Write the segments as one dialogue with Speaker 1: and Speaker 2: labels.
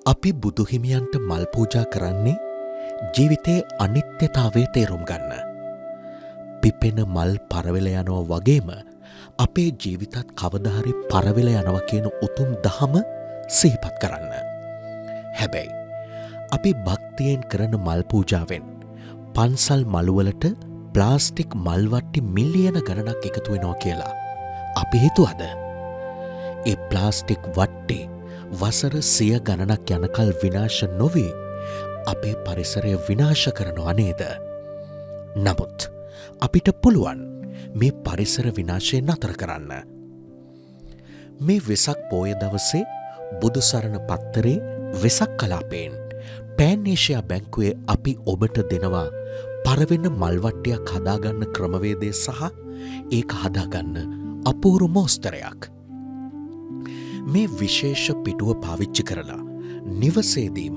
Speaker 1: අපි බුදුහිමියන්ට මල් පූජා කරන්නේ ජීවිතයේ අනිත්‍යතාවය තේරුම් ගන්න. පිපෙන මල් පරවෙල යනවා වගේම අපේ ජීවිතත් කවදාහරි පරවෙල යනවා කියන උතුම් දහම සිහිපත් කරන්න. හැබැයි අපි භක්තියෙන් කරන මල් පූජාවෙන් පන්සල් මළුවලට ප්ලාස්ටික් මල්වට්ටි මිලියන ගණනක් එකතු වෙනවා කියලා අපි හිතුවද? ඒ ප්ලාස්ටික් වට්ටේ වසර 100 ගණනක් යනකල් විනාශ නොවී අපේ පරිසරය විනාශ කරනවා නේද? නමුත් අපිට පුළුවන් මේ පරිසර විනාශය නතර කරන්න. මේ වෙසක් පෝය දවසේ බුදුසරණ පත්තරේ වෙසක් කලාපයෙන් පෑන් ඒෂියා බැංකුවේ අපි ඔබට දෙනවා පරවෙන මල්වට්ටියක් හදාගන්න ක්‍රමවේදය සහ ඒක හදාගන්න අපූරු මෝස්තරයක්. මේ විශේෂ පිටුව පාවිච්චි කරලා නිවසේදීම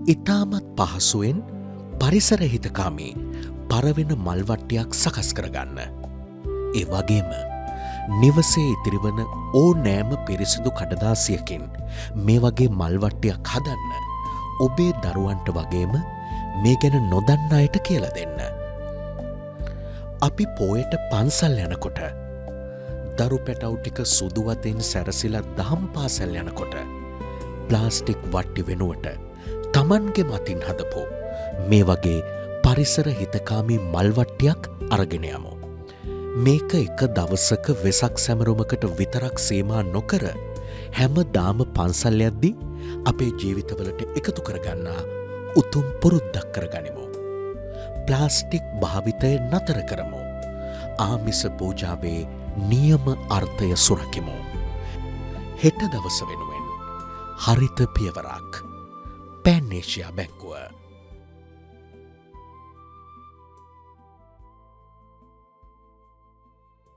Speaker 1: ඉතාමත් පහසුවෙන් පරිසර හිතකාමී පරවෙන මල්වට්ටියක් සකස් කරගන්න. ඒ වගේම නිවසේ ඉතිරිවන ඕනෑම පිරිසිදු කඩදාසියකින් මේ වගේ මල්වට්ටියක් හදන්න ඔබේ දරුවන්ට වගේම මේ ගැන නොදන්න අයට කියලා දෙන්න. අපි පෝයට පන්සල් යනකොට දරු පැටව් ටික සුදු වතෙන් සැරසිලා දහම් පාසල් යනකොට ප්ලාස්ටික් වට්ටි වෙනුවට Tamanගේ මතින් හදපු මේ වගේ පරිසර හිතකාමී මල්වට්ටියක් අරගෙන යමු. මේක එක දවසක වෙසක් සැමරුමකට විතරක් සීමා නොකර හැමදාම පන්සල් යද්දී අපේ ජීවිතවලට එකතු කරගන්නා උතුම් පුරුද්දක් කරගනිමු. ප්ලාස්ටික් භාවිතය නතර කරමු. ආමිස පූජාවේ නියම අර්ථය සුරකිමු. හෙට දවස වෙනුවෙන් හරිත පියවරක්. පෑන් ඒෂියා බැංකුව.